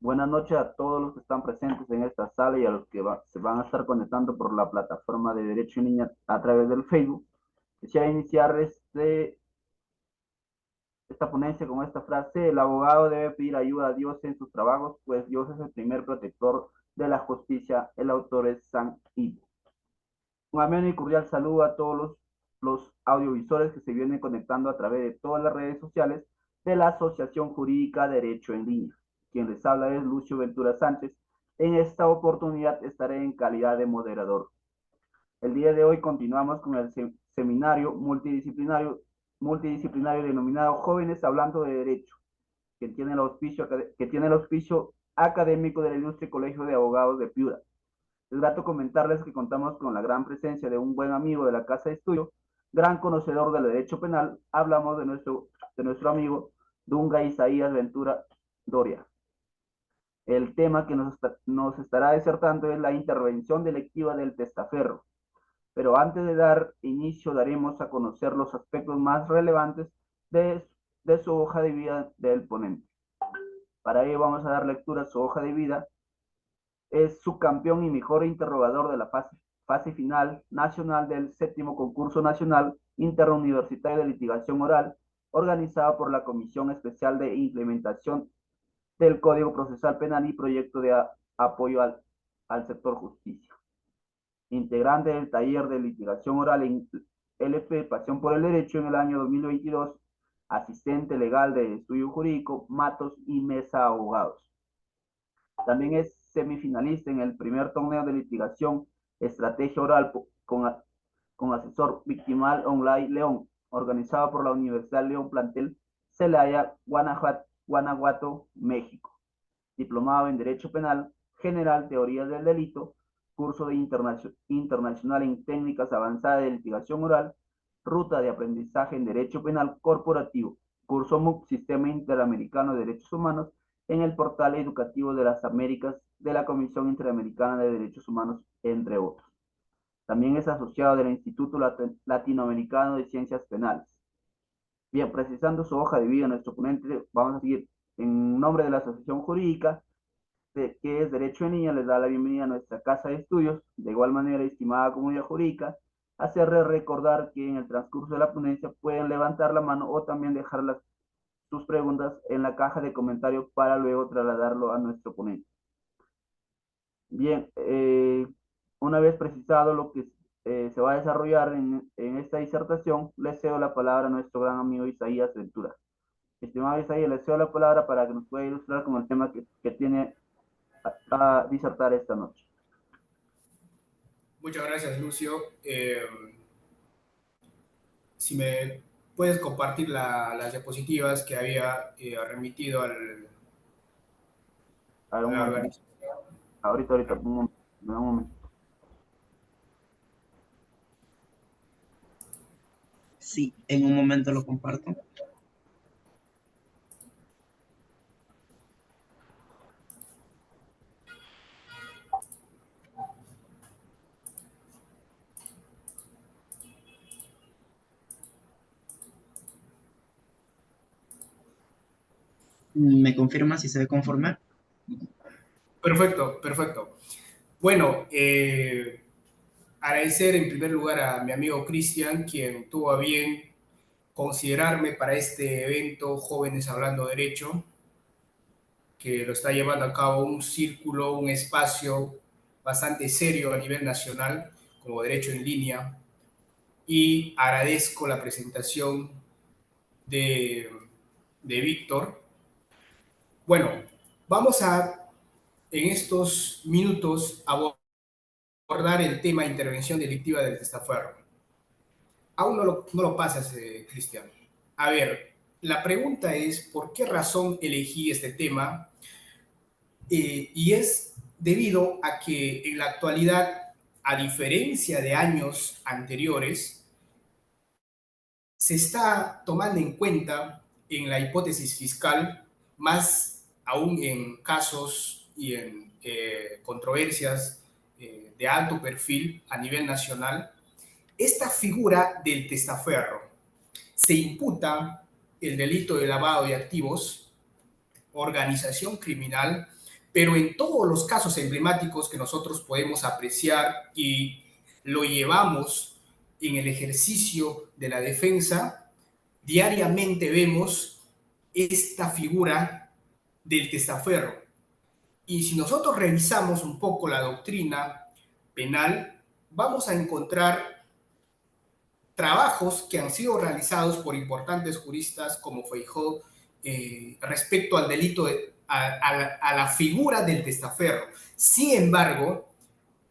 Buenas noches a todos los que están presentes en esta sala y a los que se van a estar conectando por la plataforma de Derecho en Línea a través del Facebook. Quisiera iniciar esta ponencia con esta frase: el abogado debe pedir ayuda a Dios en sus trabajos, pues Dios es el primer protector de la justicia. El autor es San Ivo. Un ameno y cordial saludo a todos los audiovisores que se vienen conectando a través de todas las redes sociales de la Asociación Jurídica Derecho en Línea. Quien les habla es Lucio Ventura Sánchez. En esta oportunidad estaré en calidad de moderador. El día de hoy continuamos con el seminario multidisciplinario denominado Jóvenes Hablando de Derecho, que tiene el auspicio académico del Ilustre Colegio de Abogados de Piura. Es grato comentarles que contamos con la gran presencia de un buen amigo de la Casa de Estudio, gran conocedor del derecho penal. Hablamos de nuestro amigo Dunga Isaías Ventura Doria. El tema que nos estará disertando es la intervención delictiva del testaferro. Pero antes de dar inicio, daremos a conocer los aspectos más relevantes de, de su hoja de vida del ponente. Para ello vamos a dar lectura a su hoja de vida. Es subcampeón y mejor interrogador de la fase final nacional del séptimo concurso nacional interuniversitario de litigación oral, organizado por la Comisión Especial de Implementación del Código Procesal Penal y Proyecto de Apoyo al Sector Justicia. Integrante del taller de litigación oral en LP Pasión por el Derecho en el año 2022, asistente legal de estudio jurídico, Matos y Mesa Abogados. También es semifinalista en el primer torneo de litigación Estrategia Oral con asesor victimal online León, organizado por la Universidad León Plantel Celaya, Guanajuato, México. Diplomado en Derecho Penal General, Teorías del Delito, curso de internacional en técnicas avanzadas de litigación oral, ruta de aprendizaje en Derecho Penal Corporativo, curso MOOC, Sistema Interamericano de Derechos Humanos, en el portal educativo de las Américas de la Comisión Interamericana de Derechos Humanos, entre otros. También es asociado del Instituto Latinoamericano de Ciencias Penales. Bien, precisando su hoja de vida, nuestro ponente, vamos a seguir en nombre de la Asociación Jurídica, que es Derecho en Línea, les da la bienvenida a nuestra casa de estudios. De igual manera, estimada comunidad jurídica, hacerles recordar que en el transcurso de la ponencia pueden levantar la mano o también dejar sus preguntas en la caja de comentarios para luego trasladarlo a nuestro ponente. Bien, una vez precisado lo que se va a desarrollar en esta disertación, le cedo la palabra a nuestro gran amigo Isaías Ventura. Estimado Isaías, le cedo la palabra para que nos pueda ilustrar con el tema que tiene a disertar esta noche. Muchas gracias, Lucio. Si me puedes compartir las diapositivas que había remitido A ver, a un la momento. organización. Ahorita, un momento. Sí, en un momento lo comparto. ¿Me confirma si se ve conforme? Perfecto, perfecto. Bueno, agradecer en primer lugar a mi amigo Cristian, quien tuvo a bien considerarme para este evento Jóvenes Hablando Derecho, que lo está llevando a cabo un círculo, un espacio bastante serio a nivel nacional, como Derecho en Línea, y agradezco la presentación de, de Víctor. Bueno, vamos a, en estos minutos, abordar el tema de intervención delictiva del testaferro. Aún no lo pasas, Cristian. A ver, la pregunta es, ¿por qué razón elegí este tema? Y es debido a que en la actualidad, a diferencia de años anteriores, se está tomando en cuenta en la hipótesis fiscal, más aún en casos y en controversias de alto perfil a nivel nacional, esta figura del testaferro. Se imputa el delito de lavado de activos, organización criminal, pero en todos los casos emblemáticos que nosotros podemos apreciar y lo llevamos en el ejercicio de la defensa, diariamente vemos esta figura del testaferro. Y si nosotros revisamos un poco la doctrina penal, vamos a encontrar trabajos que han sido realizados por importantes juristas como Feijó respecto al delito, a la figura del testaferro. Sin embargo,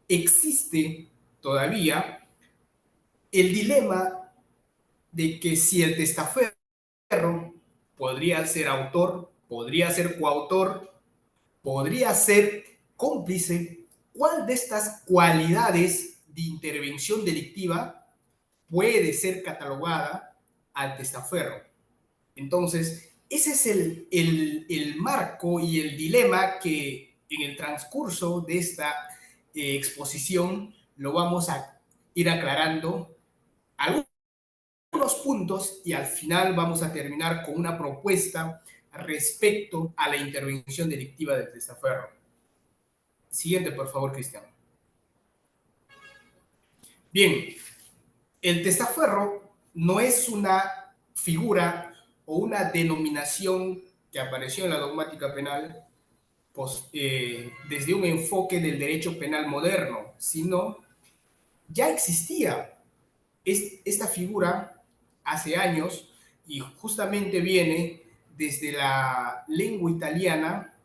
existe todavía el dilema de que si el testaferro podría ser autor, podría ser coautor, podría ser cómplice, ¿cuál de estas cualidades de intervención delictiva puede ser catalogada al testaferro? Entonces, ese es el marco y el dilema que en el transcurso de esta exposición lo vamos a ir aclarando algunos puntos y al final vamos a terminar con una propuesta respecto a la intervención delictiva del testaferro. Siguiente, por favor, Cristian. Bien, el testaferro no es una figura o una denominación que apareció en la dogmática penal desde un enfoque del derecho penal moderno, sino ya existía esta figura hace años y justamente viene desde la lengua italiana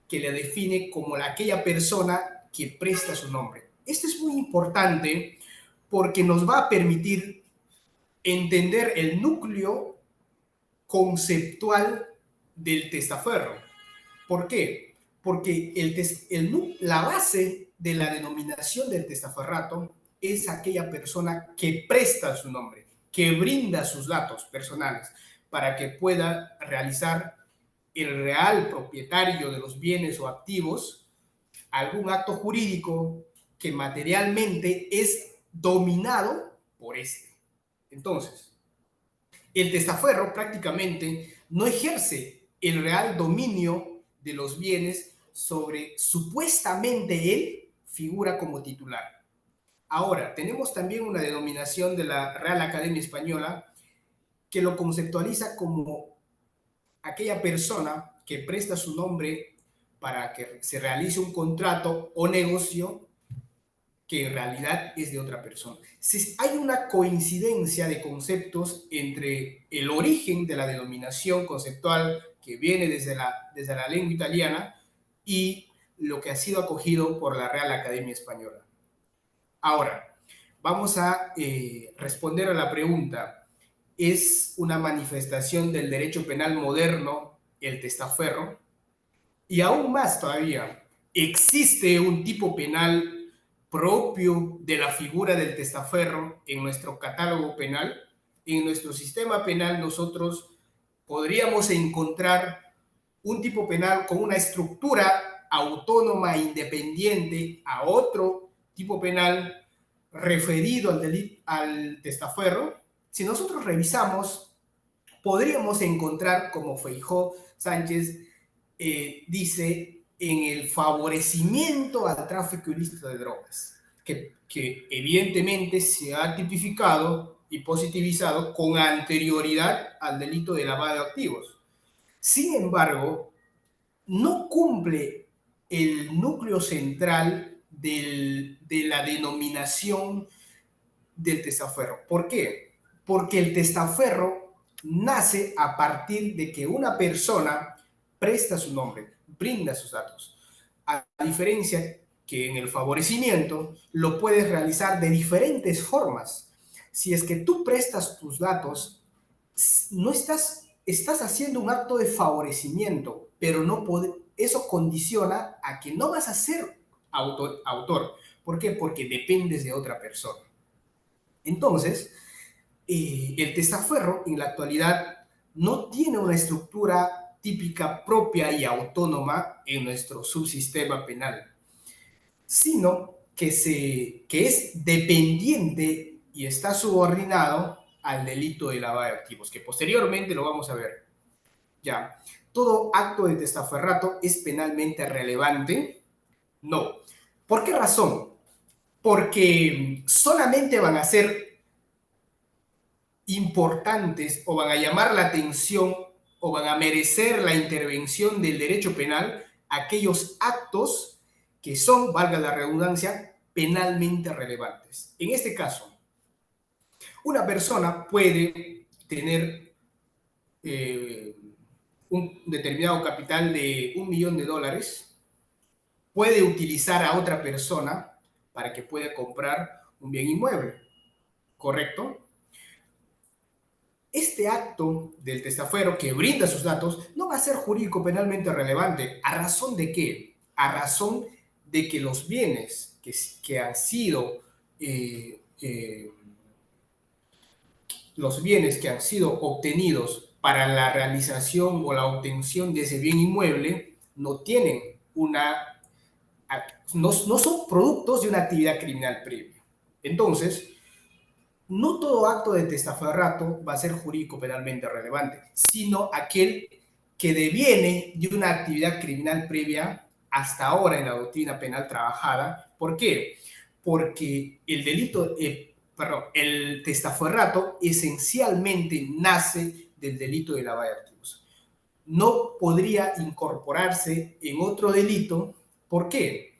que la define como aquella persona que presta su nombre. Esto es muy importante porque nos va a permitir entender el núcleo conceptual del testaferro. ¿Por qué? Porque la base de la denominación del testaferrato es aquella persona que presta su nombre, que brinda sus datos personales para que pueda realizar el real propietario de los bienes o activos algún acto jurídico que materialmente es dominado por este. Entonces, el testaferro prácticamente no ejerce el real dominio de los bienes sobre supuestamente él figura como titular. Ahora, tenemos también una denominación de la Real Academia Española que lo conceptualiza como aquella persona que presta su nombre para que se realice un contrato o negocio que en realidad es de otra persona. Si hay una coincidencia de conceptos entre el origen de la denominación conceptual que viene desde la lengua italiana y lo que ha sido acogido por la Real Academia Española. Ahora, vamos a responder a la pregunta: ¿es una manifestación del derecho penal moderno el testaferro? Y aún más todavía, ¿existe un tipo penal propio de la figura del testaferro en nuestro catálogo penal? En nuestro sistema penal nosotros podríamos encontrar un tipo penal con una estructura autónoma e independiente a otro tipo penal referido al testaferro. Si nosotros revisamos, podríamos encontrar, como Feijó Sánchez dice, en el favorecimiento al tráfico ilícito de drogas, que evidentemente se ha tipificado y positivizado con anterioridad al delito de lavado de activos. Sin embargo, no cumple el núcleo central de la denominación del testaferro. ¿Por qué? Porque el testaferro nace a partir de que una persona presta su nombre, brinda sus datos. A diferencia que en el favorecimiento lo puedes realizar de diferentes formas. Si es que tú prestas tus datos, no estás haciendo un acto de favorecimiento, pero eso condiciona a que no vas a ser autor. ¿Por qué? Porque dependes de otra persona. Entonces, el testaferro en la actualidad no tiene una estructura típica propia y autónoma en nuestro subsistema penal, sino que es dependiente y está subordinado al delito de lavado de activos, que posteriormente lo vamos a ver. Ya. ¿todo acto de testaferrato es penalmente relevante? No. ¿Por qué razón? Porque solamente van a ser importantes o van a llamar la atención o van a merecer la intervención del derecho penal aquellos actos que son, valga la redundancia, penalmente relevantes. En este caso, una persona puede tener un determinado capital de $1.000.000, puede utilizar a otra persona para que pueda comprar un bien inmueble, ¿correcto? Este acto del testaferro que brinda sus datos no va a ser jurídico penalmente relevante. ¿A razón de qué? A razón de que los bienes que han sido los bienes que han sido obtenidos para la realización o la obtención de ese bien inmueble no tienen no son productos de una actividad criminal previa. Entonces, no todo acto de testaferrato va a ser jurídico penalmente relevante, sino aquel que deviene de una actividad criminal previa hasta ahora en la doctrina penal trabajada. ¿Por qué? Porque el testaferrato esencialmente nace del delito de lavado de activos. No podría incorporarse en otro delito. ¿Por qué?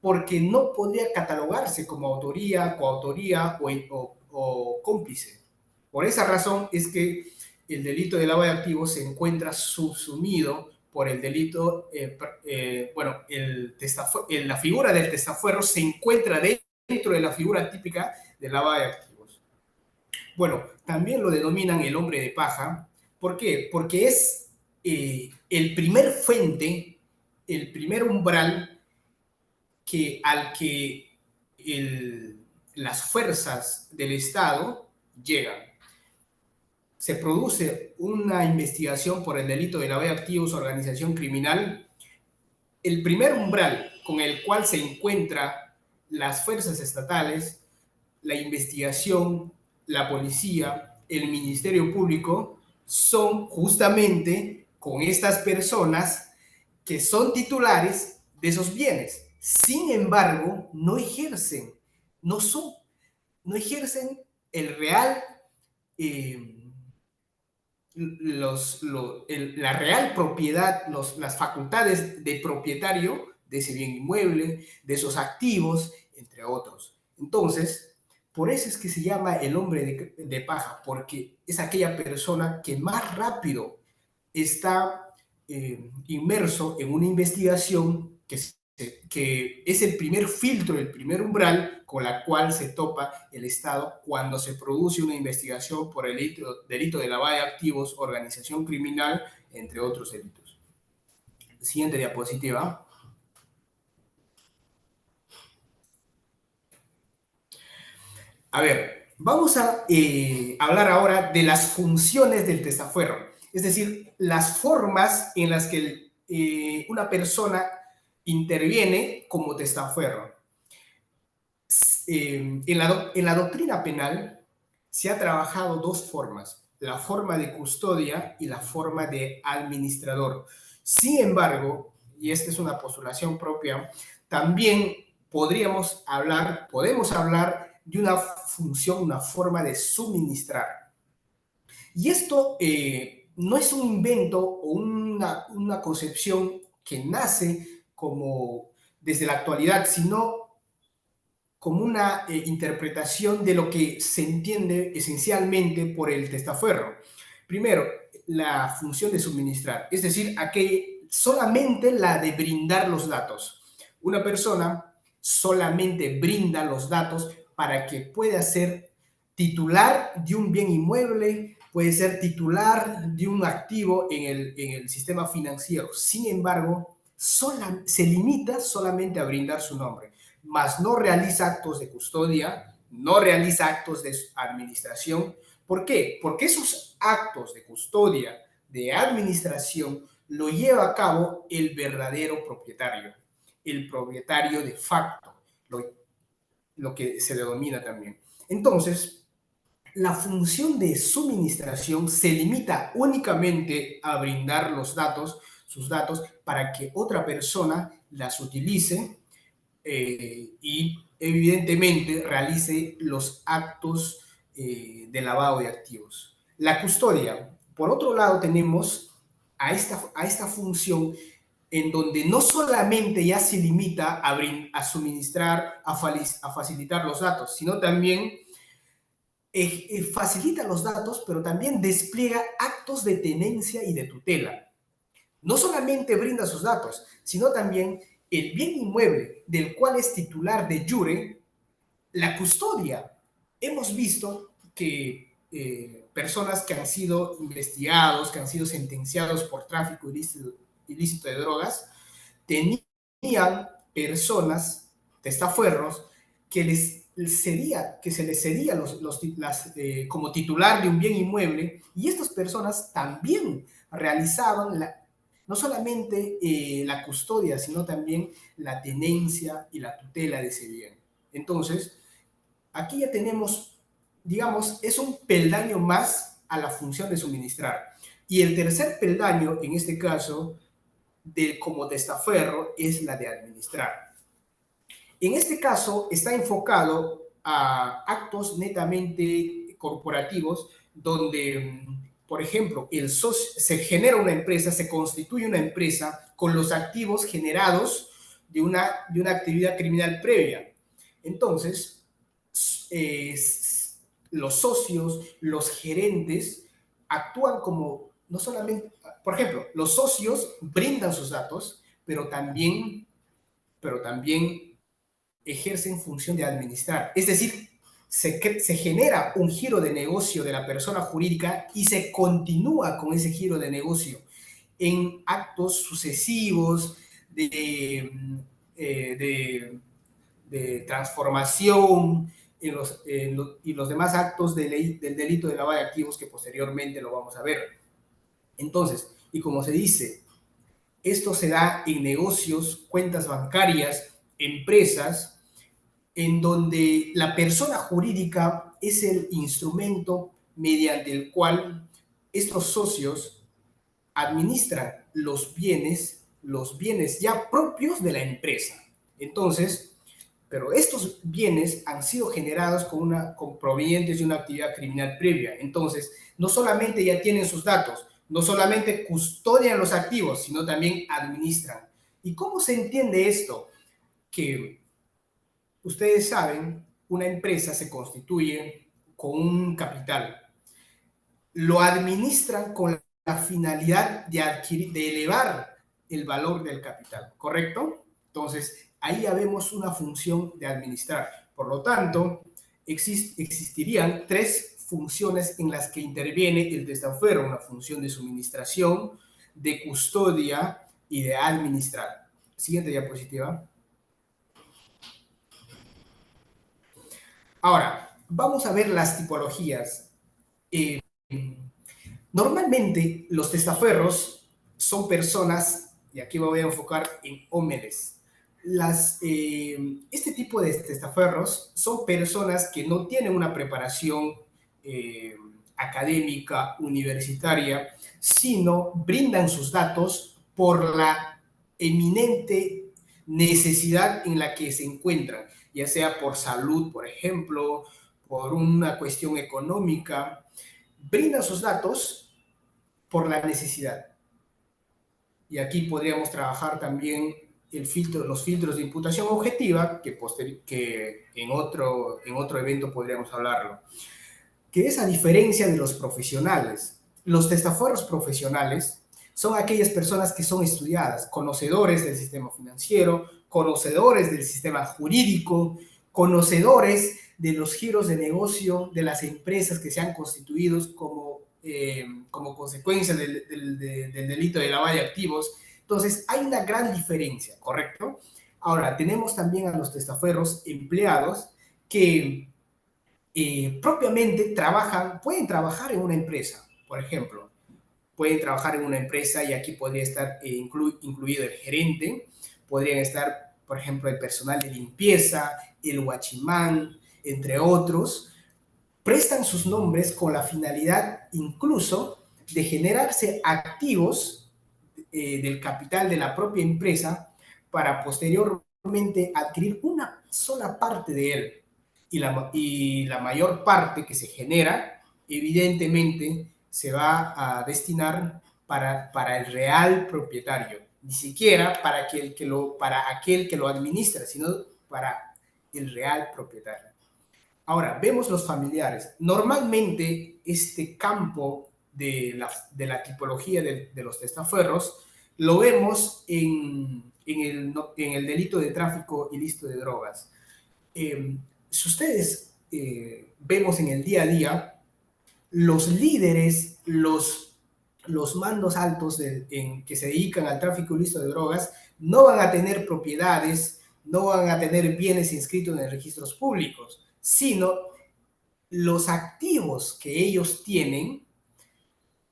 Porque no podría catalogarse como autoría, coautoría o cómplice. Por esa razón es que el delito de lavado de activos se encuentra subsumido por el delito, la figura del testaferro se encuentra dentro de la figura típica del lavado de activos. Bueno, también lo denominan el hombre de paja. ¿Por qué? Porque es el primer fuente, el primer umbral al que las fuerzas del Estado llegan. Se produce una investigación por el delito de lavado de activos, organización criminal. El primer umbral con el cual se encuentran las fuerzas estatales, la investigación, la policía, el Ministerio Público, son justamente con estas personas que son titulares de esos bienes. Sin embargo, no ejercen el real, la real propiedad, las facultades de propietario de ese bien inmueble, de esos activos, entre otros. Entonces, por eso es que se llama el hombre de paja, porque es aquella persona que más rápido está inmerso en una investigación que es el primer filtro, el primer umbral con la cual se topa el Estado cuando se produce una investigación por el delito de lavado de activos, organización criminal, entre otros delitos. Siguiente diapositiva. A ver, vamos a hablar ahora de las funciones del testaferro, es decir, las formas en las que una persona interviene como testaferro. En la doctrina penal se ha trabajado dos formas, la forma de custodia y la forma de administrador. Sin embargo, y esta es una postulación propia, también podemos hablar de una función, una forma de suministrar. Y esto no es un invento o una concepción que nace como desde la actualidad, sino como una interpretación de lo que se entiende esencialmente por el testaferro. Primero, la función de suministrar, es decir, solamente la de brindar los datos. Una persona solamente brinda los datos para que pueda ser titular de un bien inmueble, puede ser titular de un activo en el sistema financiero. Sin embargo, se limita solamente a brindar su nombre, mas no realiza actos de custodia, no realiza actos de administración. ¿Por qué? Porque esos actos de custodia, de administración, lo lleva a cabo el verdadero propietario, el propietario de facto, lo que se denomina también. Entonces, la función de suministración se limita únicamente a brindar los datos, sus datos, para que otra persona las utilice y evidentemente realice los actos de lavado de activos. La custodia, por otro lado, tenemos a esta función en donde no solamente ya se limita a suministrar, a facilitar los datos, sino también facilita los datos, pero también despliega actos de tenencia y de tutela. No solamente brinda sus datos, sino también el bien inmueble del cual es titular de jure, la custodia. Hemos visto que personas que han sido investigados, que han sido sentenciados por tráfico ilícito de drogas, tenían personas, testaferros, que se les cedía como titular de un bien inmueble, y estas personas también realizaban no solamente la custodia, sino también la tenencia y la tutela de ese bien. Entonces, aquí ya tenemos, digamos, es un peldaño más a la función de suministrar. Y el tercer peldaño, en este caso, como testaferro, es la de administrar. En este caso, está enfocado a actos netamente corporativos, donde, por ejemplo, se genera una empresa, se constituye una empresa con los activos generados de una actividad criminal previa. Entonces, eh, los socios, los gerentes, actúan como, no solamente, por ejemplo, los socios brindan sus datos, pero también ejercen función de administrar. Es decir, se genera un giro de negocio de la persona jurídica y se continúa con ese giro de negocio en actos sucesivos de transformación y los demás actos del delito de lavado de activos que posteriormente lo vamos a ver. Entonces, y como se dice, esto se da en negocios, cuentas bancarias, empresas, en donde la persona jurídica es el instrumento mediante el cual estos socios administran los bienes ya propios de la empresa. Entonces, pero estos bienes han sido generados con provenientes de una actividad criminal previa. Entonces, no solamente ya tienen sus datos, no solamente custodian los activos, sino también administran. ¿Y cómo se entiende esto? Que ustedes saben, una empresa se constituye con un capital. Lo administran con la finalidad de elevar el valor del capital, ¿correcto? Entonces, ahí ya vemos una función de administrar. Por lo tanto, existirían tres funciones en las que interviene el testaferro: una función de suministración, de custodia y de administrar. Siguiente diapositiva. Ahora, vamos a ver las tipologías. Normalmente, los testaferros son personas, y aquí me voy a enfocar en hombres. Este tipo de testaferros son personas que no tienen una preparación académica, universitaria, sino brindan sus datos por la eminente necesidad en la que se encuentran, ya sea por salud, por ejemplo, por una cuestión económica. Brindan sus datos por la necesidad. Y aquí podríamos trabajar también los filtros de imputación objetiva, que en otro evento podríamos hablarlo, que es a diferencia de los profesionales. Los testaferros profesionales son aquellas personas que son estudiadas, conocedores del sistema financiero, conocedores del sistema jurídico, conocedores de los giros de negocio de las empresas que se han constituido como consecuencia del delito de lavado de activos. Entonces, hay una gran diferencia, ¿correcto? Ahora, tenemos también a los testaferros empleados que propiamente pueden trabajar en una empresa, por ejemplo. Pueden trabajar en una empresa y aquí podría estar incluido el gerente, podrían estar, por ejemplo, el personal de limpieza, el guachimán, entre otros. prestan sus nombres con la finalidad incluso de generarse activos del capital de la propia empresa para posteriormente adquirir una sola parte de él. Y la mayor parte que se genera, evidentemente, se va a destinar para el real propietario, ni siquiera para aquel que lo administra, sino para el real propietario. Ahora, vemos los familiares. Normalmente, este campo de la tipología de los testaferros lo vemos en el delito de tráfico ilícito de drogas. Si ustedes vemos en el día a día, los líderes, los mandos altos que se dedican al tráfico ilícito de drogas no van a tener propiedades, no van a tener bienes inscritos en registros públicos, sino los activos que ellos tienen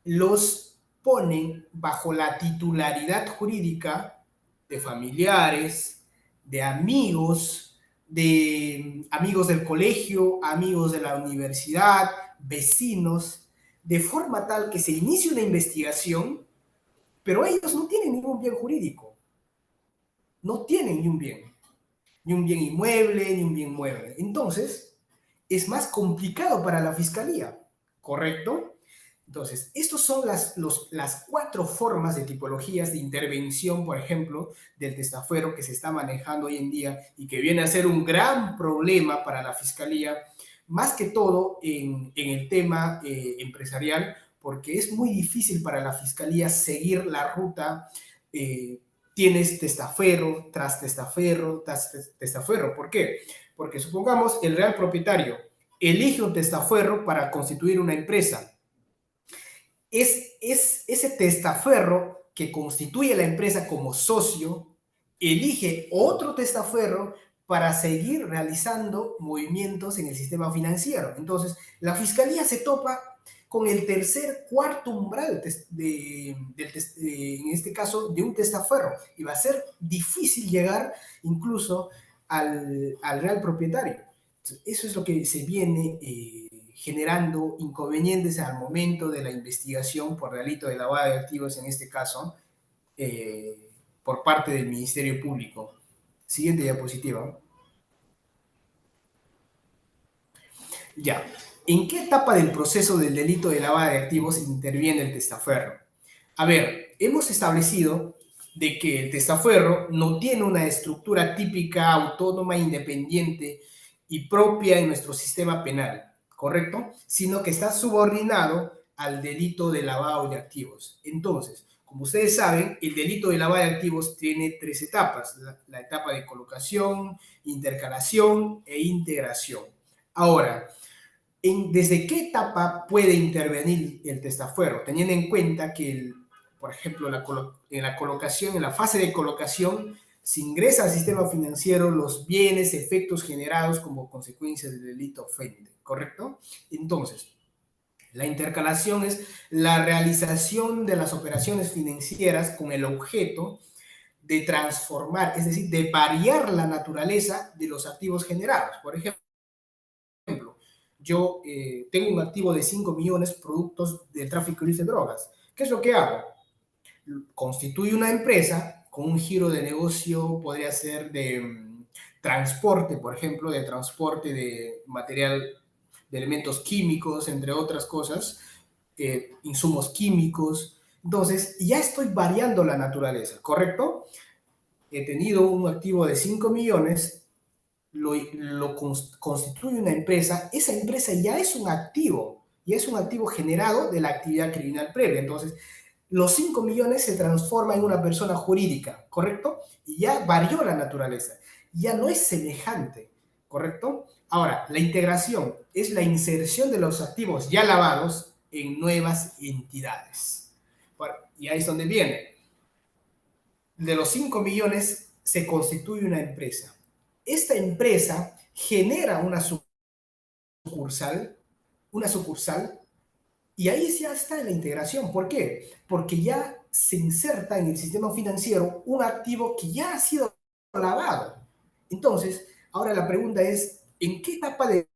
los ponen bajo la titularidad jurídica de familiares, de amigos del colegio, amigos de la universidad, vecinos, de forma tal que se inicie una investigación, pero ellos no tienen ningún bien jurídico, no tienen ni un bien inmueble, ni un bien mueble. Entonces, es más complicado para la fiscalía, ¿correcto? Entonces, estas son las 4 formas de tipologías de intervención, por ejemplo, del testaferro que se está manejando hoy en día y que viene a ser un gran problema para la fiscalía, más que todo en el tema empresarial, porque es muy difícil para la fiscalía seguir la ruta. Tienes testaferro tras testaferro tras testaferro. ¿Por qué? Porque supongamos el real propietario elige un testaferro para constituir una empresa. Es ese testaferro que constituye la empresa como socio, elige otro testaferro para seguir realizando movimientos en el sistema financiero. Entonces, la fiscalía se topa con el tercer, cuarto umbral en este caso, de un testaferro. Y va a ser difícil llegar incluso al real propietario. Entonces, eso es lo que se viene generando inconvenientes al momento de la investigación por delito de lavado de activos, en este caso, por parte del Ministerio Público. Siguiente diapositiva. Ya. ¿En qué etapa del proceso del delito de lavado de activos interviene el testaferro? A ver, hemos establecido de que el testaferro no tiene una estructura típica, autónoma, independiente y propia en nuestro sistema penal, ¿correcto? Sino que está subordinado al delito de lavado de activos. Entonces, como ustedes saben, el delito de lavado de activos tiene 3 etapas: la etapa de colocación, intercalación e integración. Ahora, ¿desde qué etapa puede intervenir el testaferro? Teniendo en cuenta que, por ejemplo, en la colocación, en la fase de colocación, se ingresa al sistema financiero los bienes, efectos generados como consecuencia del delito ofende, ¿correcto? Entonces, la intercalación es la realización de las operaciones financieras con el objeto de transformar, es decir, de variar la naturaleza de los activos generados. Por ejemplo, yo tengo un activo de 5 millones productos del tráfico ilícito de drogas. ¿Qué es lo que hago? Constituyo una empresa con un giro de negocio, podría ser de transporte, por ejemplo, de transporte de material, de elementos químicos, entre otras cosas, insumos químicos. Entonces, ya estoy variando la naturaleza, ¿correcto? He tenido un activo de 5 millones, lo constituye una empresa, esa empresa ya es un activo generado de la actividad criminal previa. Entonces, los 5 millones se transforman en una persona jurídica, ¿correcto? Y ya varió la naturaleza, ya no es semejante, ¿correcto? Ahora, la integración es la inserción de los activos ya lavados en nuevas entidades. Bueno, y ahí es donde viene. De los 5 millones se constituye una empresa. Esta empresa genera una sucursal, y ahí ya está la integración. ¿Por qué? Porque ya se inserta en el sistema financiero un activo que ya ha sido lavado. Entonces, ahora la pregunta es, ¿en qué etapa del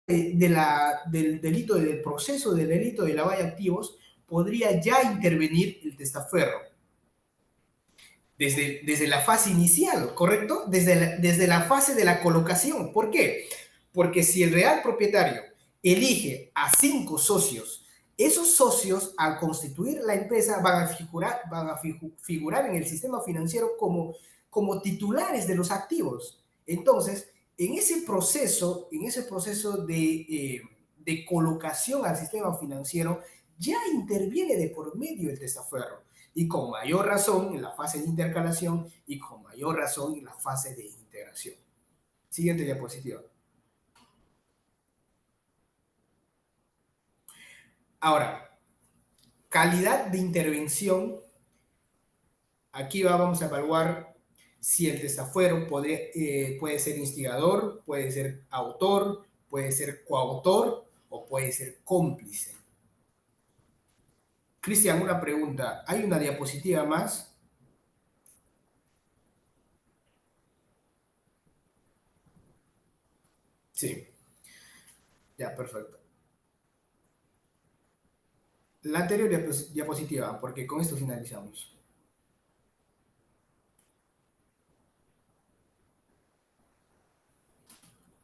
del delito, del proceso del delito de lavado de activos, podría ya intervenir el testaferro. Desde la fase inicial, ¿correcto? Desde la fase de la colocación. ¿Por qué? Porque si el real propietario elige a 5 socios, esos socios, al constituir la empresa, van a figurar en el sistema financiero como titulares de los activos. Entonces, en ese proceso de colocación al sistema financiero, ya interviene de por medio el testaferro. Y con mayor razón en la fase de intercalación y con mayor razón en la fase de integración. Siguiente diapositiva. Ahora, calidad de intervención. Aquí vamos a evaluar si el testaferro puede ser instigador, puede ser autor, puede ser coautor o puede ser cómplice. Cristian, una pregunta. ¿Hay una diapositiva más? Sí. Ya, perfecto. La anterior diapositiva, porque con esto finalizamos.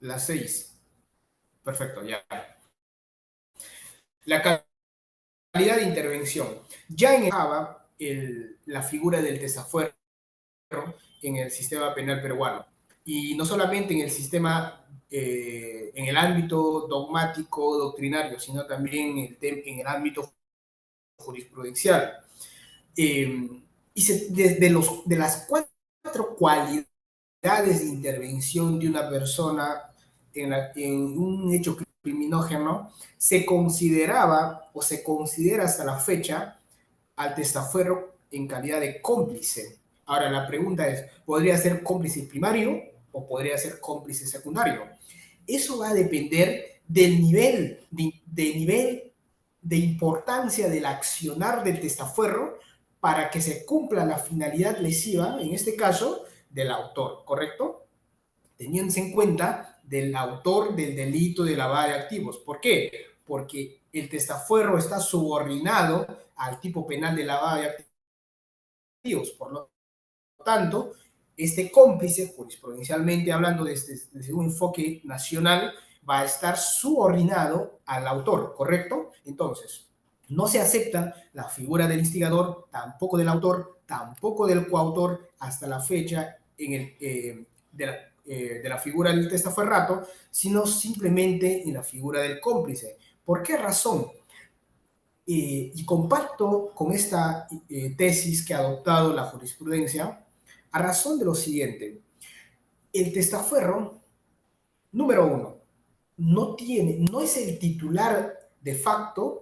La 6. Perfecto, ya. La calidad de intervención. Ya engajaba la figura del testaferro en el sistema penal peruano. Y no solamente en el sistema, en el ámbito dogmático, doctrinario, sino también en el ámbito jurisprudencial. Y de las 4 cualidades de intervención de una persona en un hecho criminógeno, se consideraba o se considera hasta la fecha al testaferro en calidad de cómplice. Ahora la pregunta es, ¿podría ser cómplice primario o podría ser cómplice secundario? Eso va a depender del nivel de importancia del accionar del testaferro para que se cumpla la finalidad lesiva, en este caso, del autor, ¿correcto? Teniéndose en cuenta del autor del delito de lavado de activos. ¿Por qué? Porque el testaferro está subordinado al tipo penal de lavado de activos. Por lo tanto, este cómplice, jurisprudencialmente hablando desde un enfoque nacional, va a estar subordinado al autor, ¿correcto? Entonces, no se acepta la figura del instigador, tampoco del autor, tampoco del coautor hasta la fecha de la figura del testaferrato, sino simplemente en la figura del cómplice. ¿Por qué razón? Y comparto con esta tesis que ha adoptado la jurisprudencia a razón de lo siguiente. El testaferro, número 1, no es el titular de facto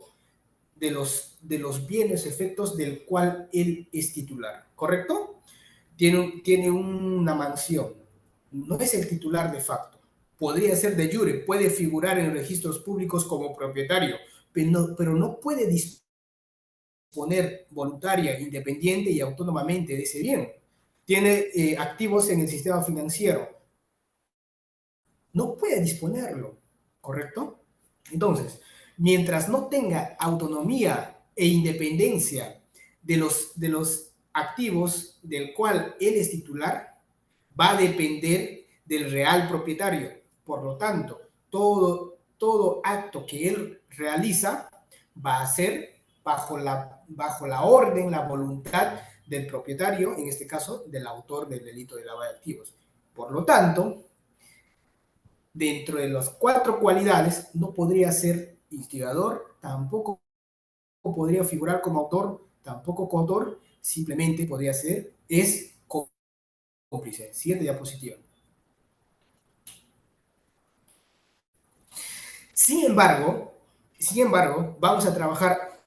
de los bienes efectos del cual él es titular, ¿correcto? Tiene una mansión, no es el titular de facto. Podría ser de jure, puede figurar en registros públicos como propietario, pero no puede disponer voluntaria, independiente y autónomamente de ese bien. Tiene activos en el sistema financiero. No puede disponerlo, ¿correcto? Entonces, mientras no tenga autonomía e independencia de los activos del cual él es titular, va a depender del real propietario. Por lo tanto, todo acto que él realiza va a ser bajo la orden, la voluntad del propietario, en este caso, del autor del delito de lavado de activos. Por lo tanto, dentro de las 4 cualidades, no podría ser instigador, tampoco podría figurar como autor, tampoco coautor, simplemente podría ser, es cómplice. Siguiente diapositiva. Sin embargo, vamos a trabajar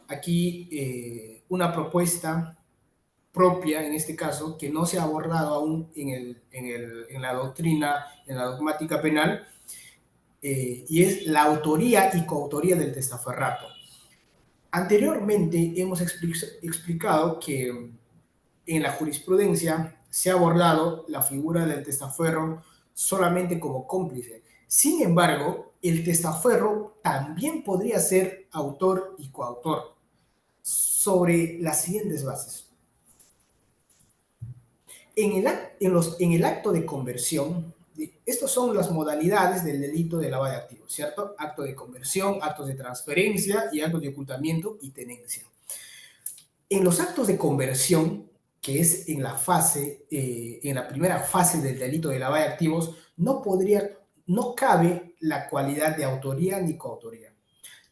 aquí una propuesta propia, en este caso, que no se ha abordado aún en la doctrina, en la dogmática penal, y es la autoría y coautoría del testaferrato. Anteriormente hemos explicado que en la jurisprudencia se ha abordado la figura del testaferro solamente como cómplice. Sin embargo, el testaferro también podría ser autor y coautor sobre las siguientes bases. En el acto de conversión, estas son las modalidades del delito de lavado de activos, ¿cierto? Acto de conversión, actos de transferencia y actos de ocultamiento y tenencia. En los actos de conversión, que es en la primera fase del delito de lavado de activos, no cabe la cualidad de autoría ni coautoría.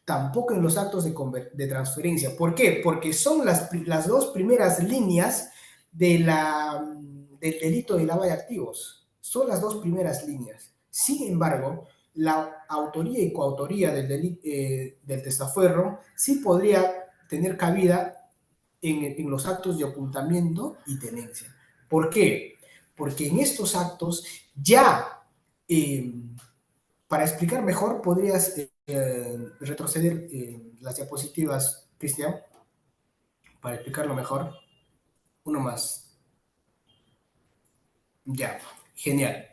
Tampoco en los actos de transferencia. ¿Por qué? Porque son las dos primeras líneas del delito de lavado de activos. Son las dos primeras líneas. Sin embargo, la autoría y coautoría del testaferro sí podría tener cabida en los actos de ocultamiento y tenencia. ¿Por qué? Porque en estos actos ya, para explicar mejor, podrías retroceder las diapositivas, Cristian, para explicarlo mejor. Uno más. Ya, genial.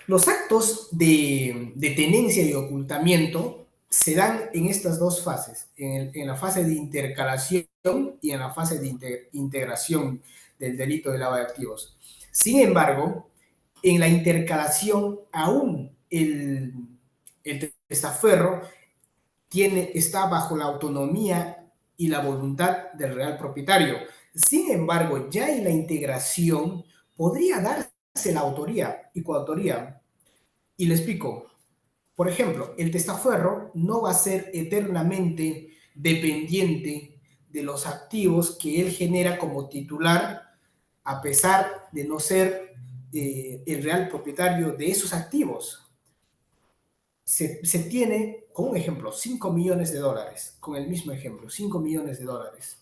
Los actos de tenencia y ocultamiento se dan en estas dos fases, en la fase de intercalación y en la fase de integración del delito de lavado de activos. Sin embargo, en la intercalación aún el testaferro está bajo la autonomía y la voluntad del real propietario. Sin embargo, ya en la integración podría darse la autoría y coautoría. Y le explico. Por ejemplo, el testaferro no va a ser eternamente dependiente de los activos que él genera como titular, a pesar de no ser el real propietario de esos activos. Se tiene, con un ejemplo, 5 millones de dólares, con el mismo ejemplo, 5 millones de dólares.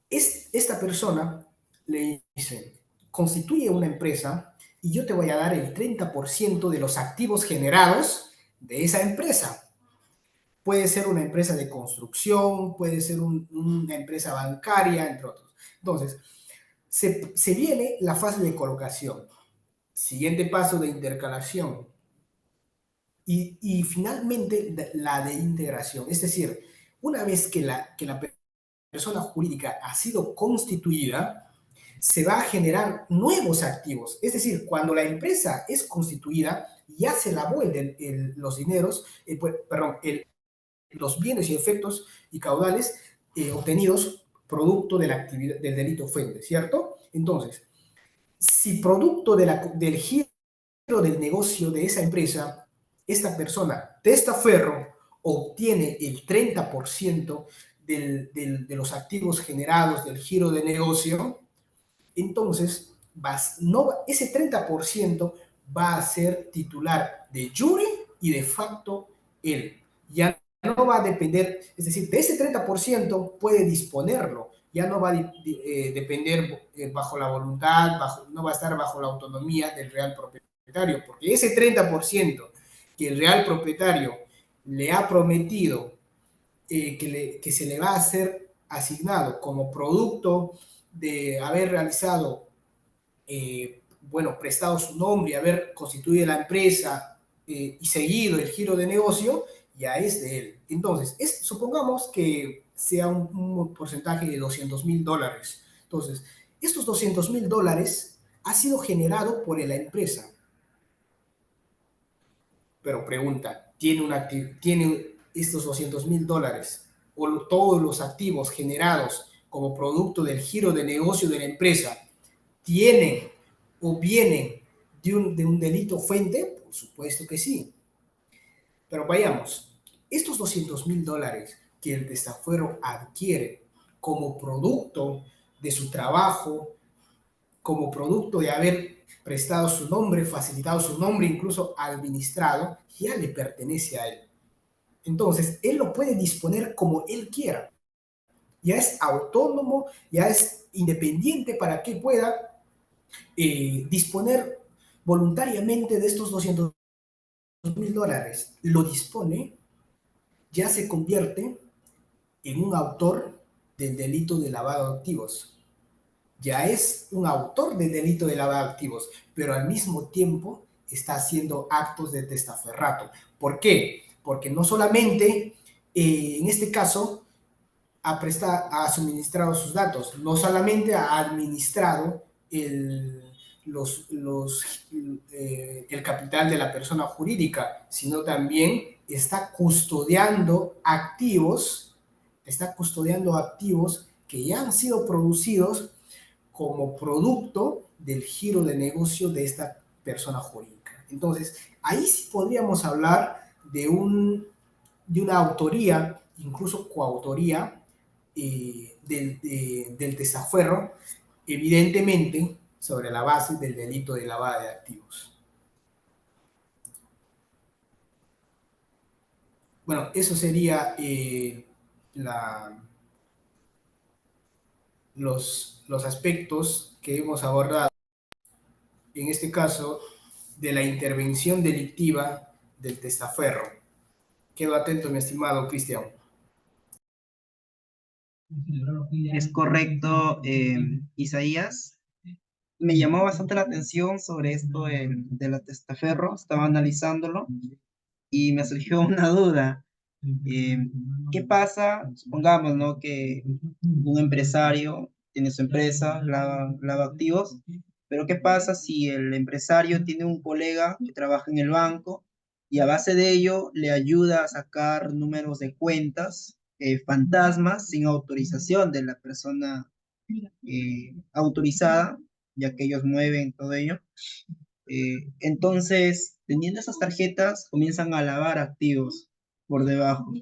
Esta persona le dice, constituye una empresa y yo te voy a dar el 30% de los activos generados de esa empresa. Puede ser una empresa de construcción, puede ser una empresa bancaria, entre otros. Entonces, se viene la fase de colocación. Siguiente paso de intercalación. Y finalmente la de integración. Es decir, una vez que la persona jurídica ha sido constituida, se va a generar nuevos activos. Es decir, cuando la empresa es constituida, ya se lavó los dineros, los bienes y efectos y caudales obtenidos producto de la actividad, del delito fuente, ¿cierto? Entonces, si producto del giro del negocio de esa empresa, esta persona, testaferro, obtiene el 30% de los activos generados del giro de negocio, entonces ese 30% va a ser titular de jure y de facto él. Ya no va a depender, es decir, de ese 30% puede disponerlo, ya no va a depender bajo la voluntad, no va a estar bajo la autonomía del real propietario, porque ese 30% que el real propietario le ha prometido que se le va a ser asignado como producto de haber realizado, prestado su nombre, haber constituido la empresa y seguido el giro de negocio, ya es de él. Entonces, supongamos que sea un porcentaje de $200,000. Entonces, estos $200,000 ha sido generado por la empresa. Pero pregunta, ¿tiene estos $200,000 o todos los activos generados como producto del giro de negocio de la empresa tienen o vienen de un delito fuente? Por supuesto que sí. Pero vayamos, estos $200,000 que el testaferro adquiere como producto de su trabajo, como producto de haber prestado su nombre, facilitado su nombre, incluso administrado, ya le pertenece a él. Entonces, él lo puede disponer como él quiera. Ya es autónomo, ya es independiente para que pueda disponer voluntariamente de estos $200,000. Lo dispone, ya se convierte en un autor del delito de lavado de activos. Ya es un autor del delito de lavado de activos, pero al mismo tiempo está haciendo actos de testaferrato. ¿Por qué? Porque no solamente, en este caso, ha suministrado sus datos, no solamente ha administrado el capital de la persona jurídica, sino también está custodiando activos que ya han sido producidos como producto del giro de negocio de esta persona jurídica. Entonces, ahí sí podríamos hablar de una autoría, incluso coautoría, del testaferro, evidentemente sobre la base del delito de lavado de activos. Bueno, eso sería los aspectos que hemos abordado, en este caso, de la intervención delictiva del testaferro. Quedo atento, mi estimado Cristian. Es correcto, Isaías. Me llamó bastante la atención sobre esto de la testaferro. Estaba analizándolo y me surgió una duda. Eh, ¿Qué pasa? Supongamos, ¿no? Que un empresario tiene su empresa, lava activos, pero ¿qué pasa si el empresario tiene un colega que trabaja en el banco y a base de ello le ayuda a sacar números de cuentas fantasmas sin autorización de la persona autorizada, ya que ellos mueven todo ello? Entonces, teniendo esas tarjetas, comienzan a lavar activos por debajo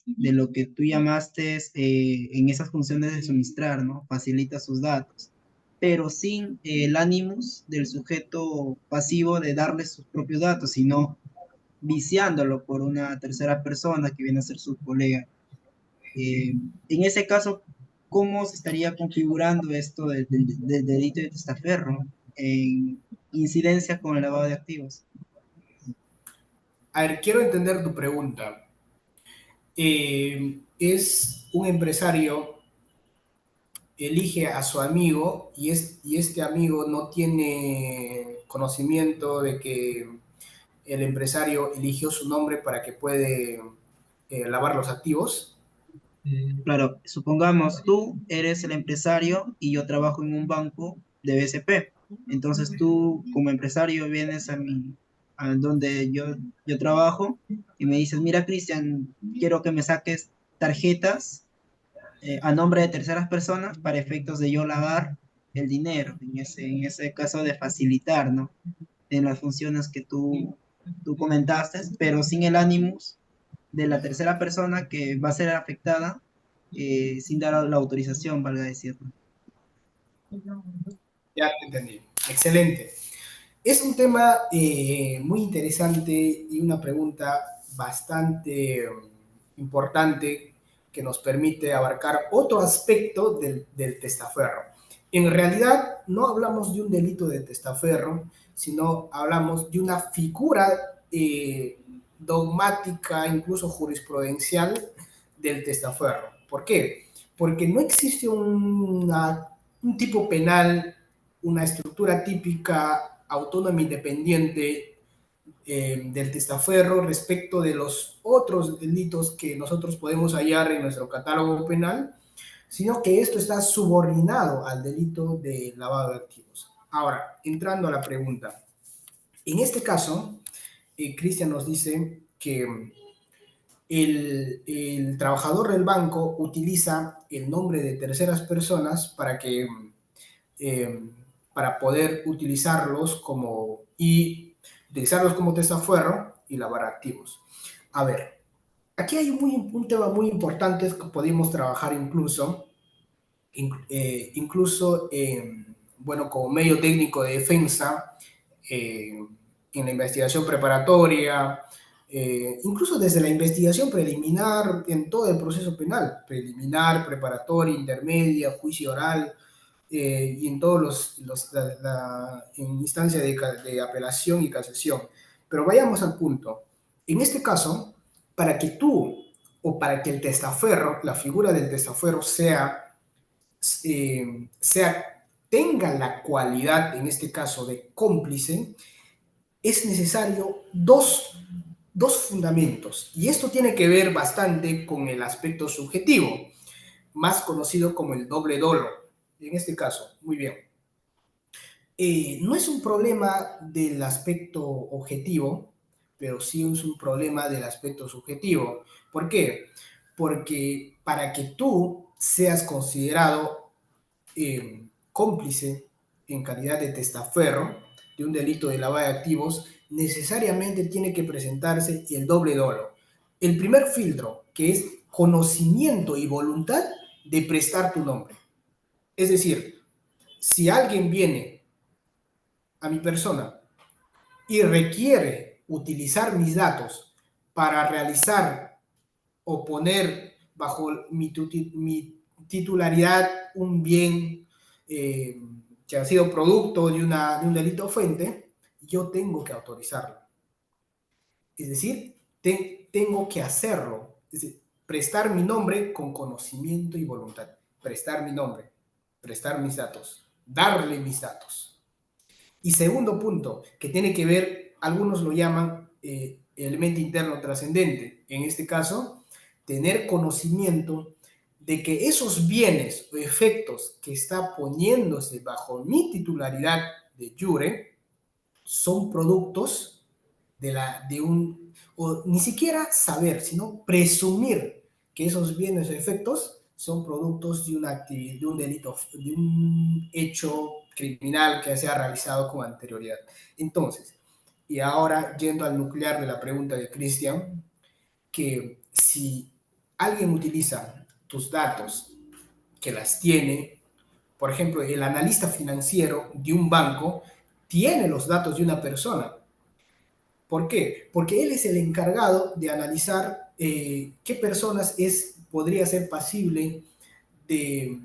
de lo que tú llamaste en esas funciones de suministrar, ¿no? Facilita sus datos, pero sin el ánimos del sujeto pasivo de darle sus propios datos, sino viciándolo por una tercera persona que viene a ser su colega. En ese caso, ¿cómo se estaría configurando esto del delito de testaferro en incidencia con el lavado de activos? A ver, quiero entender tu pregunta. Es un empresario, elige a su amigo y este amigo no tiene conocimiento de que el empresario eligió su nombre para que puede lavar los activos. Claro, supongamos tú eres el empresario y yo trabajo en un banco de BCP. Entonces tú como empresario vienes a donde yo trabajo y me dices, mira, Cristian, quiero que me saques tarjetas a nombre de terceras personas para efectos de yo lavar el dinero, en ese caso de facilitar, ¿no? En las funciones que tú comentaste, pero sin el ánimo de la tercera persona que va a ser afectada sin dar la autorización, valga decirlo. Ya te entendí. Excelente. Es un tema muy interesante y una pregunta bastante importante que nos permite abarcar otro aspecto del testaferro. En realidad, no hablamos de un delito de testaferro, sino hablamos de una figura dogmática, incluso jurisprudencial, del testaferro. ¿Por qué? Porque no existe un tipo penal, una estructura típica, autónoma, independiente del testaferro respecto de los otros delitos que nosotros podemos hallar en nuestro catálogo penal, sino que esto está subordinado al delito de lavado de activos. Ahora, entrando a la pregunta. En este caso, Cristian nos dice que el trabajador del banco utiliza el nombre de terceras personas eh, para poder utilizarlos como testaferro y lavar activos. A ver, aquí hay un tema muy importante que podemos trabajar incluso bueno, como medio técnico de defensa, en la investigación preparatoria, incluso desde la investigación preliminar en todo el proceso penal, preliminar, preparatoria, intermedia, juicio oral, y en todos en instancia de apelación y casación. Pero vayamos al punto. En este caso, para que tú o para que el testaferro, la figura del testaferro tenga la cualidad, en este caso, de cómplice, es necesario dos fundamentos, y esto tiene que ver bastante con el aspecto subjetivo, más conocido como el doble dolo. En este caso, muy bien. No es un problema del aspecto objetivo, pero sí es un problema del aspecto subjetivo. ¿Por qué? Porque para que tú seas considerado cómplice en calidad de testaferro de un delito de lavado de activos, necesariamente tiene que presentarse el doble dolo. El primer filtro, que es conocimiento y voluntad de prestar tu nombre. Es decir, si alguien viene a mi persona y requiere utilizar mis datos para realizar o poner bajo mi titularidad un bien que ha sido producto de un delito fuente, yo tengo que autorizarlo. Es decir, tengo que hacerlo. Es decir, prestar mi nombre con conocimiento y voluntad. Prestar mi nombre, prestar mis datos, darle mis datos. Y segundo punto, que tiene que ver, algunos lo llaman elemento interno trascendente. En este caso, tener conocimiento de que esos bienes o efectos que está poniéndose bajo mi titularidad de jure son productos o ni siquiera saber, sino presumir que esos bienes o efectos son productos de una actividad, de un delito, de un hecho criminal que se ha realizado con anterioridad. Entonces, y ahora yendo al nuclear de la pregunta de Cristian, que si alguien utiliza tus datos, que las tiene, por ejemplo, el analista financiero de un banco tiene los datos de una persona. ¿Por qué? Porque él es el encargado de analizar qué personas podría ser pasible de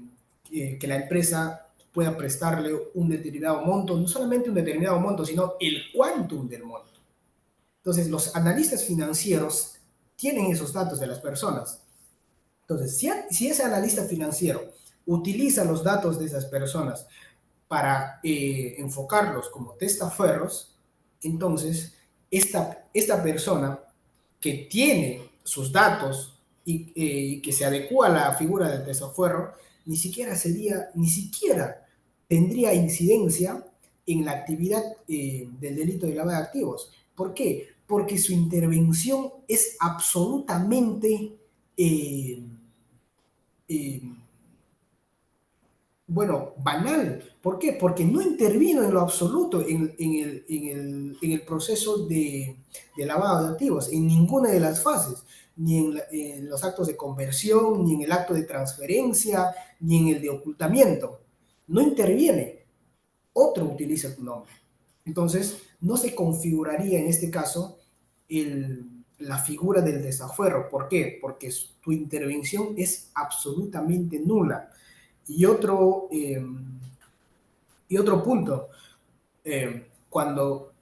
que la empresa pueda prestarle un determinado monto, no solamente un determinado monto, sino el quantum del monto. Entonces, los analistas financieros tienen esos datos de las personas. Entonces, si ese analista financiero utiliza los datos de esas personas para enfocarlos como testaferros, entonces esta persona que tiene sus datos y que se adecua a la figura del testaferro, ni siquiera tendría incidencia en la actividad del delito de lavado de activos. ¿Por qué? Porque su intervención es absolutamente eh, eh, bueno, banal. ¿Por qué? Porque no intervino en lo absoluto en el proceso de lavado de activos, en ninguna de las fases, ni en los actos de conversión, ni en el acto de transferencia, ni en el de ocultamiento. No interviene. Otro utiliza tu nombre. Entonces, no se configuraría en este caso la figura del desafuero. ¿Por qué? Porque tu intervención es absolutamente nula. Y otro punto, cuando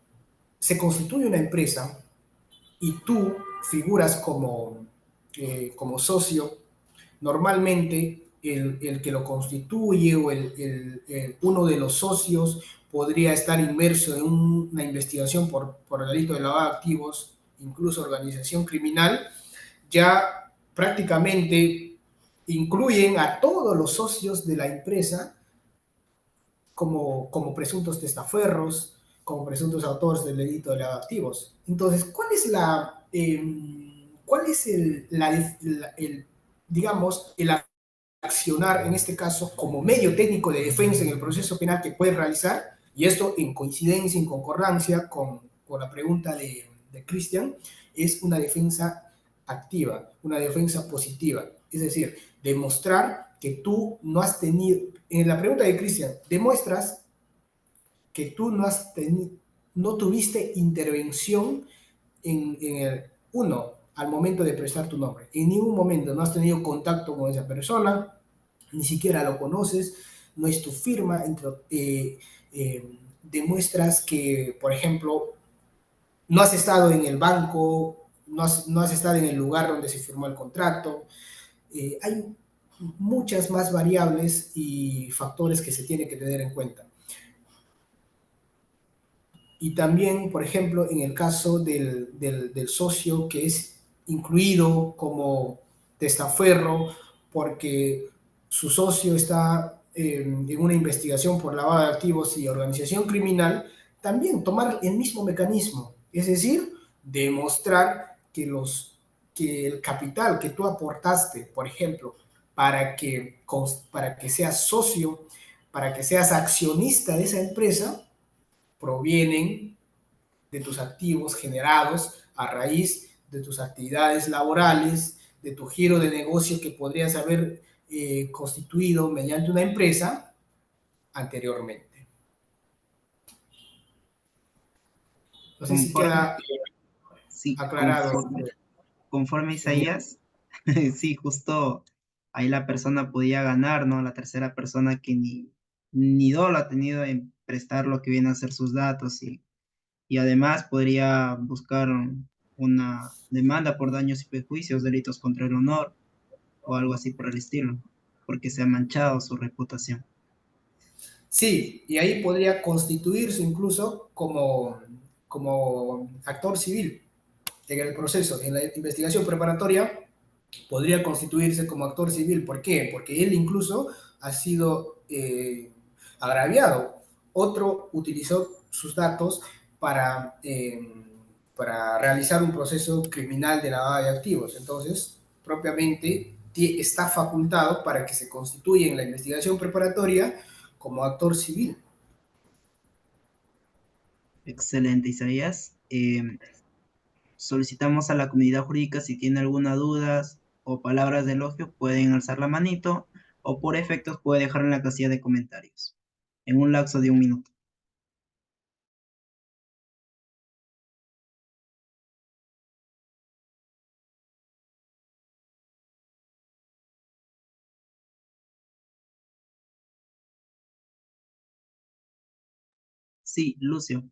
se constituye una empresa y tú figuras como socio, normalmente el que lo constituye o uno de los socios podría estar inmerso en una investigación por el delito de lavado de activos, incluso organización criminal, ya prácticamente incluyen a todos los socios de la empresa como presuntos testaferros, como presuntos autores del delito de lavado de activos. Entonces, ¿cuál es digamos, el accionar en este caso como medio técnico de defensa en el proceso penal que puede realizar? Y esto en coincidencia, en concordancia con la pregunta de Cristian, es una defensa activa, una defensa positiva. Es decir, demostrar que tú no has tenido, en la pregunta de Cristian, demuestras que tú no tuviste intervención al momento de prestar tu nombre. En ningún momento no has tenido contacto con esa persona, ni siquiera lo conoces, no es tu firma, demuestras que, por ejemplo, no has estado en el banco, no has estado en el lugar donde se firmó el contrato. Hay muchas más variables y factores que se tienen que tener en cuenta. Y también, por ejemplo, en el caso del socio que es incluido como testaferro porque su socio está en una investigación por lavado de activos y organización criminal, también tomar el mismo mecanismo, es decir, demostrar que el capital que tú aportaste, por ejemplo, para que seas socio, para que seas accionista de esa empresa, provienen de tus activos generados a raíz de tus actividades laborales, de tu giro de negocio que podrías haber constituido mediante una empresa anteriormente. No sé si Conforme, queda sí, aclarado. conforme Genial. Isaías, sí, justo ahí la persona podía ganar, ¿no? La tercera persona que ni dolo ha tenido en prestar lo que viene a ser sus datos y además podría buscar una demanda por daños y perjuicios, delitos contra el honor o algo así por el estilo, porque se ha manchado su reputación. Sí, y ahí podría constituirse incluso como actor civil en el proceso, en la investigación preparatoria, podría constituirse como actor civil. ¿Por qué? Porque él incluso ha sido agraviado. Otro utilizó sus datos para, para realizar un proceso criminal de lavado de activos. Entonces, propiamente está facultado para que se constituya en la investigación preparatoria como actor civil. Excelente, Isaías. Solicitamos a la comunidad jurídica si tiene alguna duda o palabras de elogio, pueden alzar la manito o por efectos puede dejar en la casilla de comentarios en un lapso de 1 minuto. Sí, Lucio.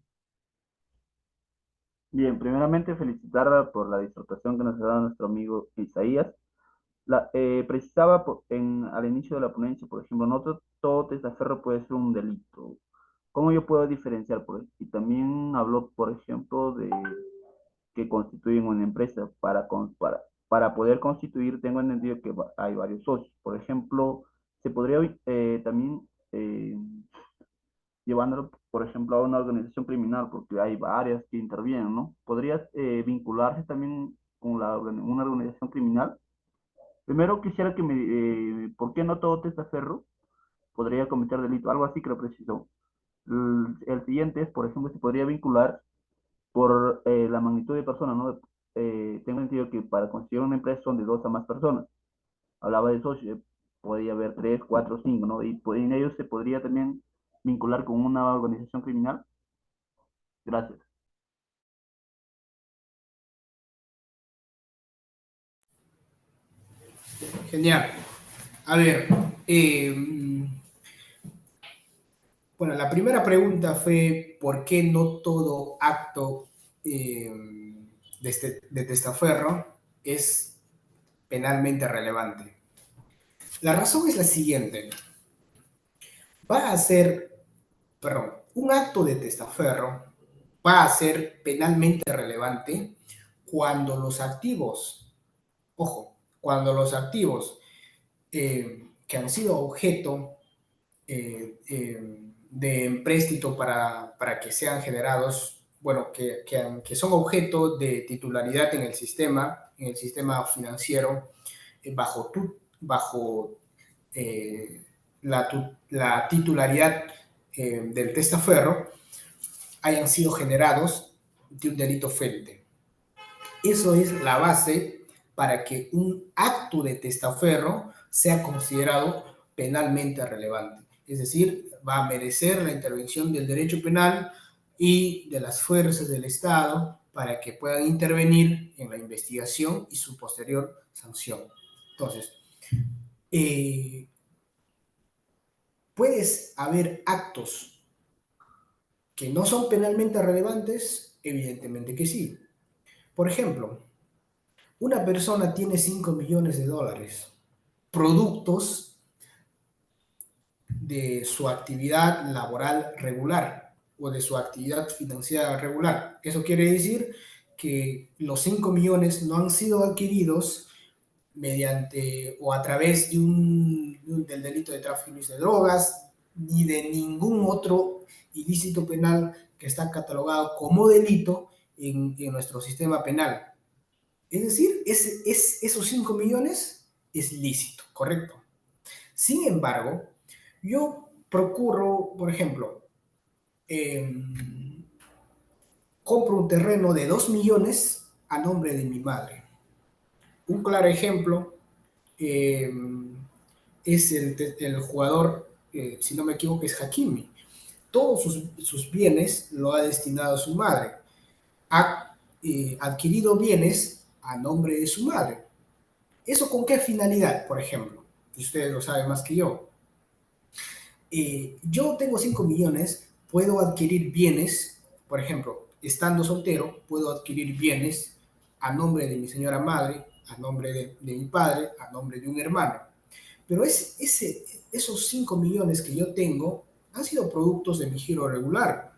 Bien, primeramente felicitar por la disertación que nos ha dado nuestro amigo Isaías. Precisaba al inicio de la ponencia, por ejemplo, no todo testaferro puede ser un delito. ¿Cómo yo puedo diferenciar? Y también habló, por ejemplo, de que constituyen una empresa. Para poder constituir, tengo entendido que hay varios socios. Por ejemplo, se podría también llevándolo, por ejemplo, a una organización criminal, porque hay varias que intervienen, ¿no? ¿Podría vincularse también con una organización criminal? Primero quisiera que ¿por qué no todo testaferro podría cometer delito? Algo así que lo precisó. El siguiente es, por ejemplo, se podría vincular por la magnitud de personas, ¿no? Tengo entendido que para conseguir una empresa son de dos a más personas. Hablaba de socios, podría haber tres, cuatro, cinco, ¿no? Y en ellos se podría también vincular con una organización criminal. Gracias. Genial. A ver, bueno, la primera pregunta fue ¿por qué no todo acto de testaferro es penalmente relevante? La razón es la siguiente. Va a ser, perdón, un acto de testaferro va a ser penalmente relevante cuando los activos, ojo, cuando los activos que han sido objeto de empréstito para que sean generados, bueno, que son objeto de titularidad en el sistema financiero, bajo la titularidad del testaferro, hayan sido generados de un delito frente. Eso es la base para que un acto de testaferro sea considerado penalmente relevante. Es decir, va a merecer la intervención del derecho penal y de las fuerzas del Estado para que puedan intervenir en la investigación y su posterior sanción. Entonces, eh, puedes haber actos que no son penalmente relevantes, evidentemente que sí. Por ejemplo, una persona tiene 5 millones de dólares, productos de su actividad laboral regular. o de su actividad financiera regular. Eso quiere decir que los 5 millones no han sido adquiridos mediante o a través del delito de tráfico de drogas, ni de ningún otro ilícito penal que está catalogado como delito en nuestro sistema penal. Es decir, esos 5 millones es lícito, ¿correcto? Sin embargo, yo procuro, por ejemplo, eh, compro un terreno de 2 millones a nombre de mi madre. Un claro ejemplo eh, es el jugador, si no me equivoco, es Hakimi. Todos sus bienes lo ha destinado a su madre. Ha adquirido bienes a nombre de su madre. ¿Eso con qué finalidad, por ejemplo? Ustedes lo saben más que yo. Yo tengo 5 millones, puedo adquirir bienes, por ejemplo, estando soltero, puedo adquirir bienes a nombre de mi señora madre, a nombre de mi padre, a nombre de un hermano. Pero esos 5 millones que yo tengo han sido productos de mi giro regular.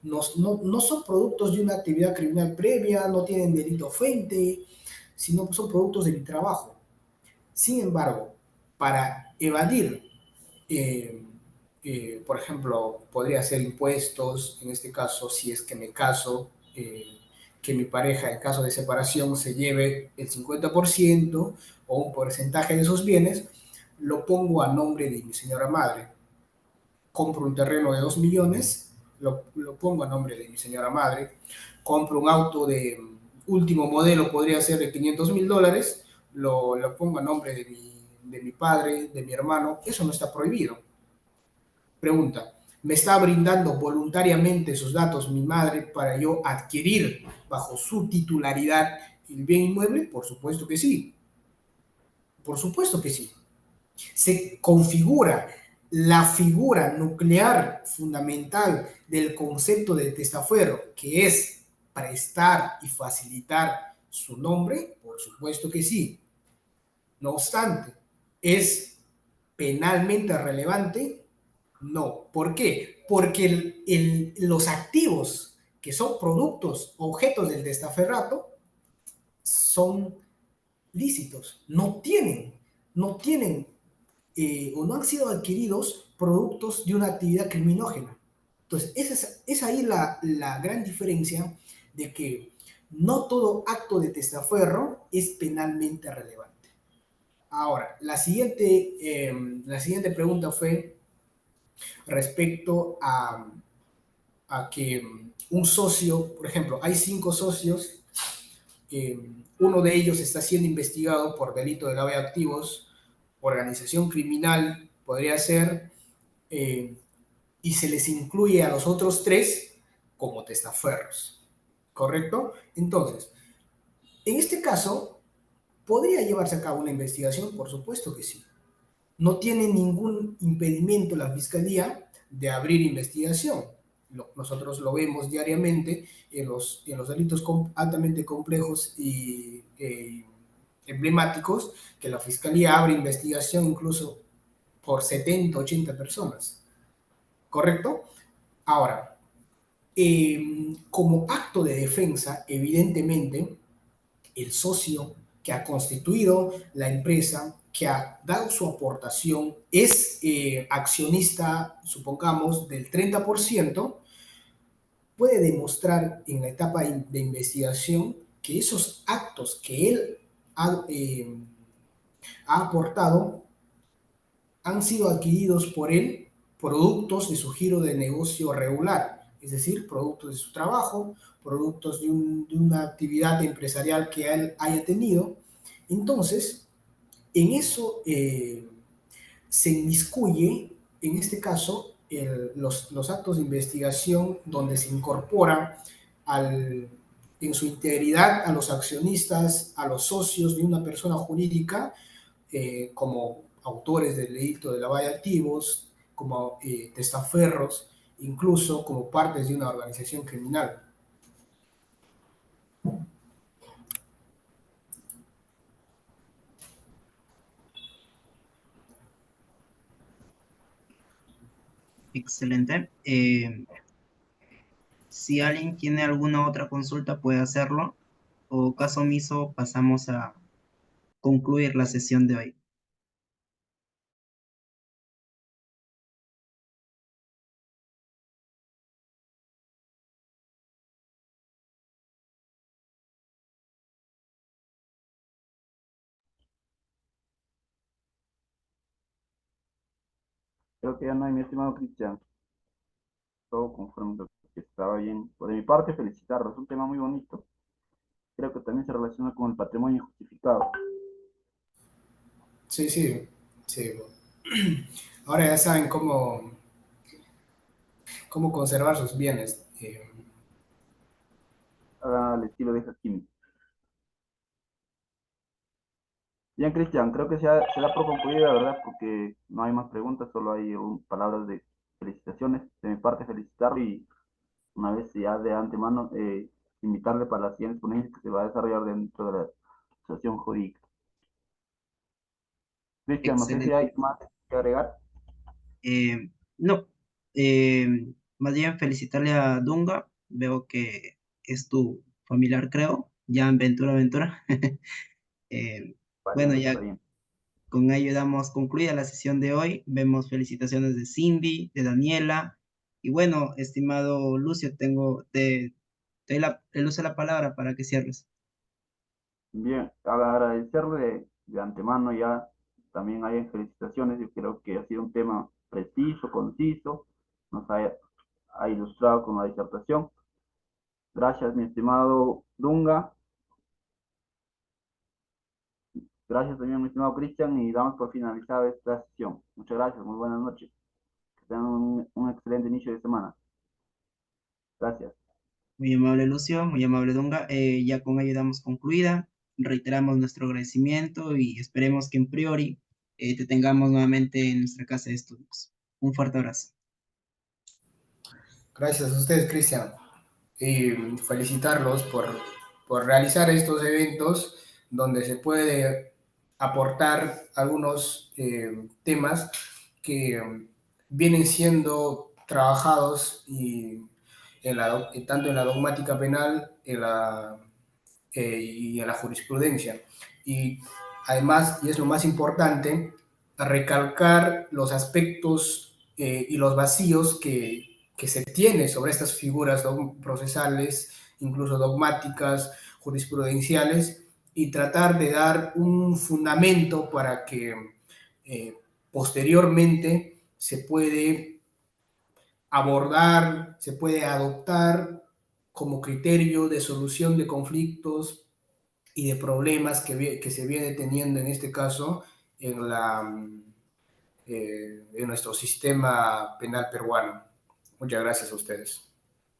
No son productos de una actividad criminal previa, no tienen delito fuente, sino son productos de mi trabajo. Sin embargo, para evadir, eh, por ejemplo, podría ser impuestos, en este caso, si es que me caso, que mi pareja, en caso de separación, se lleve el 50% o un porcentaje de sus bienes, lo pongo a nombre de mi señora madre. Compro un terreno de 2 millones, lo pongo a nombre de mi señora madre. Compro un auto de último modelo, podría ser de $500,000, lo pongo a nombre de mi padre, de mi hermano. Eso no está prohibido. Pregunta, ¿me está brindando voluntariamente sus datos mi madre para yo adquirir bajo su titularidad el bien inmueble? Por supuesto que sí. Por supuesto que sí. Se configura la figura nuclear fundamental del concepto de testaferro, que es prestar y facilitar su nombre. Por supuesto que sí. No obstante, ¿es penalmente relevante? No. ¿Por qué? Porque los activos que son productos, objetos del testaferrato, son lícitos. No tienen o no han sido adquiridos productos de una actividad criminógena. Entonces, es ahí la gran diferencia de que no todo acto de testaferro es penalmente relevante. Ahora, la siguiente pregunta fue respecto a que un socio, por ejemplo, hay 5 socios, uno de ellos está siendo investigado por delito de lavado de activos, organización criminal, podría ser, eh, y se les incluye a los otros 3 como testaferros, ¿correcto? Entonces, en este caso, ¿podría llevarse a cabo una investigación? Por supuesto que sí. No tiene ningún impedimento la Fiscalía de abrir investigación. Nosotros lo vemos diariamente en los delitos altamente complejos y emblemáticos, que la Fiscalía abre investigación incluso por 70, 80 personas. ¿Correcto? Ahora, como acto de defensa, evidentemente, el socio que ha constituido la empresa, que ha dado su aportación, es accionista, supongamos, del 30%, puede demostrar en la etapa de investigación que esos actos que él ha aportado han sido adquiridos por él productos de su giro de negocio regular, es decir, productos de su trabajo, productos de una actividad empresarial que él haya tenido. Entonces, en eso se inmiscuye, en este caso, los actos de investigación donde se incorporan en su integridad a los accionistas, a los socios de una persona jurídica, como autores del delito de lavado de activos, como testaferros, incluso como partes de una organización criminal. Excelente. Si alguien tiene alguna otra consulta puede hacerlo, o caso omiso pasamos a concluir la sesión de hoy. Creo que ya no hay, mi estimado Cristian. Todo conforme lo que estaba bien. Por mi parte, felicitarlos. Es un tema muy bonito. Creo que también se relaciona con el patrimonio justificado. Sí, sí, sí. Ahora ya saben cómo conservar sus bienes. Al estilo de Hakimi. Bien, Cristian, creo que se da por concluida, ¿verdad? Porque no hay más preguntas, solo hay palabras de felicitaciones. De mi parte, felicitarlo y una vez ya de antemano, invitarle para las siguientes ponencias que se va a desarrollar dentro de la asociación jurídica. Cristian, no sé si hay Excelente. más que agregar. No, más bien felicitarle a Dunga. Veo que es tu familiar, creo. Ya en Ventura, Ventura. Eh, bueno, Pariente, ya pariente. con ello damos concluida la sesión de hoy. Vemos felicitaciones de Cindy, de Daniela. Y bueno, estimado Lucio, te doy el uso de la palabra para que cierres. Bien, agradecerle de antemano ya, también hay felicitaciones, yo creo que ha sido un tema preciso, conciso, nos ha ilustrado con la disertación. Gracias, mi estimado Dunga, gracias también, mi estimado Cristian, y damos por finalizada esta sesión. Muchas gracias, muy buenas noches, que tengan un excelente inicio de semana. Gracias. Muy amable Lucio, muy amable Dunga. Ya con ello damos concluida. Reiteramos nuestro agradecimiento y esperemos que en priori te tengamos nuevamente en nuestra casa de estudios. Un fuerte abrazo. Gracias a ustedes, Cristian. Y felicitarlos por realizar estos eventos donde se puede aportar algunos temas que vienen siendo trabajados tanto en la dogmática penal y en la jurisprudencia. Y además, y es lo más importante, recalcar los aspectos y los vacíos que se tiene sobre estas figuras procesales, incluso dogmáticas, jurisprudenciales, y tratar de dar un fundamento para que eh, posteriormente se puede abordar, se puede adoptar como criterio de solución de conflictos y de problemas que se viene teniendo en este caso en nuestro sistema penal peruano. Muchas gracias a ustedes.